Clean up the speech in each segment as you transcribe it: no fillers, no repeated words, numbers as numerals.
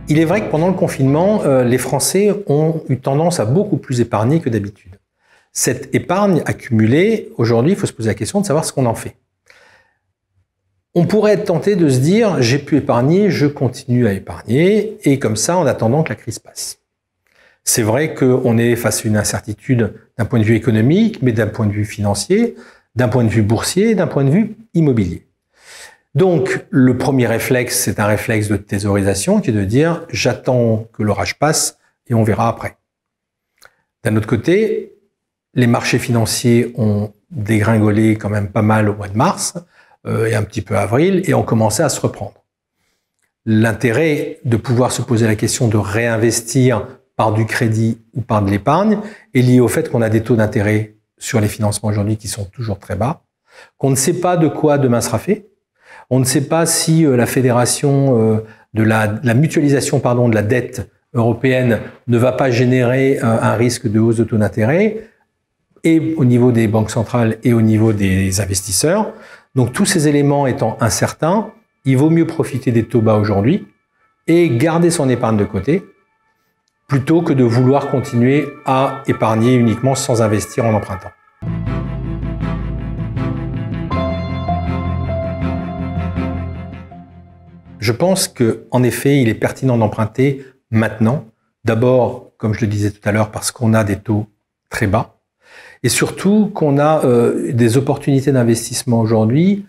Il est vrai que pendant le confinement, les Français ont eu tendance à beaucoup plus épargner que d'habitude. Cette épargne accumulée, aujourd'hui, il faut se poser la question de savoir ce qu'on en fait. On pourrait être tenté de se dire, j'ai pu épargner, je continue à épargner, et comme ça, en attendant que la crise passe. C'est vrai qu'on est face à une incertitude d'un point de vue économique, mais d'un point de vue financier, d'un point de vue boursier, d'un point de vue immobilier. Donc, le premier réflexe, c'est un réflexe de thésaurisation qui est de dire « j'attends que l'orage passe et on verra après ». D'un autre côté, les marchés financiers ont dégringolé quand même pas mal au mois de mars et un petit peu avril et ont commencé à se reprendre. L'intérêt de pouvoir se poser la question de réinvestir par du crédit ou par de l'épargne est lié au fait qu'on a des taux d'intérêt sur les financements aujourd'hui qui sont toujours très bas, qu'on ne sait pas de quoi demain sera fait. On ne sait pas si la fédération de la mutualisation de la dette européenne ne va pas générer un risque de hausse de taux d'intérêt, et au niveau des banques centrales et au niveau des investisseurs. Donc tous ces éléments étant incertains, il vaut mieux profiter des taux bas aujourd'hui et garder son épargne de côté, plutôt que de vouloir continuer à épargner uniquement sans investir en empruntant. Je pense qu'en effet, il est pertinent d'emprunter maintenant. D'abord, comme je le disais tout à l'heure, parce qu'on a des taux très bas. Et surtout qu'on a des opportunités d'investissement aujourd'hui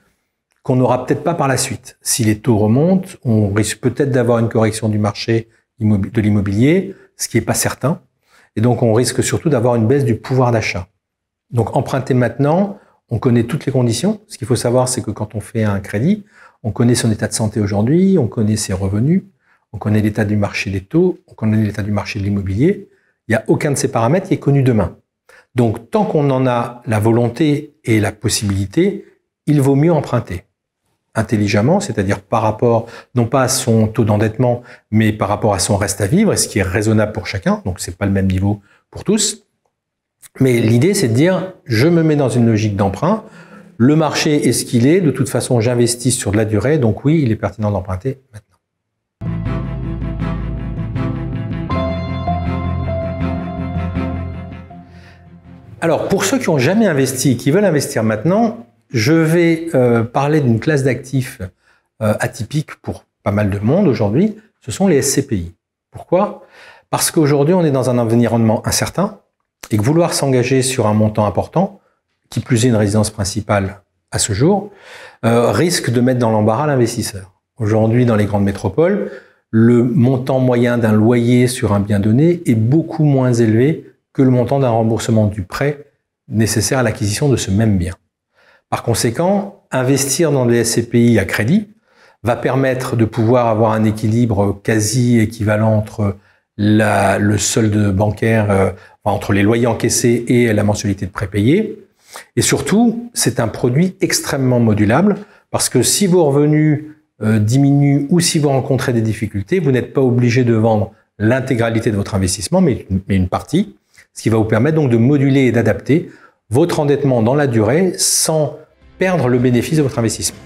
qu'on n'aura peut-être pas par la suite. Si les taux remontent, on risque peut-être d'avoir une correction du marché de l'immobilier, ce qui n'est pas certain. Et donc, on risque surtout d'avoir une baisse du pouvoir d'achat. Donc, emprunter maintenant, on connaît toutes les conditions. Ce qu'il faut savoir, c'est que quand on fait un crédit, on connaît son état de santé aujourd'hui, on connaît ses revenus, on connaît l'état du marché des taux, on connaît l'état du marché de l'immobilier. Il n'y a aucun de ces paramètres qui est connu demain. Donc, tant qu'on en a la volonté et la possibilité, il vaut mieux emprunter intelligemment, c'est-à-dire par rapport, non pas à son taux d'endettement, mais par rapport à son reste à vivre, et ce qui est raisonnable pour chacun, donc c'est pas le même niveau pour tous. Mais l'idée, c'est de dire, je me mets dans une logique d'emprunt, le marché est ce qu'il est, de toute façon, j'investis sur de la durée, donc oui, il est pertinent d'emprunter maintenant. Alors, pour ceux qui n'ont jamais investi et qui veulent investir maintenant, je vais parler d'une classe d'actifs atypique pour pas mal de monde aujourd'hui, ce sont les SCPI. Pourquoi? Parce qu'aujourd'hui, on est dans un environnement incertain et que vouloir s'engager sur un montant important, qui plus est une résidence principale à ce jour, risque de mettre dans l'embarras l'investisseur. Aujourd'hui, dans les grandes métropoles, le montant moyen d'un loyer sur un bien donné est beaucoup moins élevé que le montant d'un remboursement du prêt nécessaire à l'acquisition de ce même bien. Par conséquent, investir dans des SCPI à crédit va permettre de pouvoir avoir un équilibre quasi équivalent entre le solde bancaire, entre les loyers encaissés et la mensualité de prêt payé. Et surtout, c'est un produit extrêmement modulable parce que si vos revenus diminuent ou si vous rencontrez des difficultés, vous n'êtes pas obligé de vendre l'intégralité de votre investissement, mais une partie, ce qui va vous permettre donc de moduler et d'adapter votre endettement dans la durée sans perdre le bénéfice de votre investissement.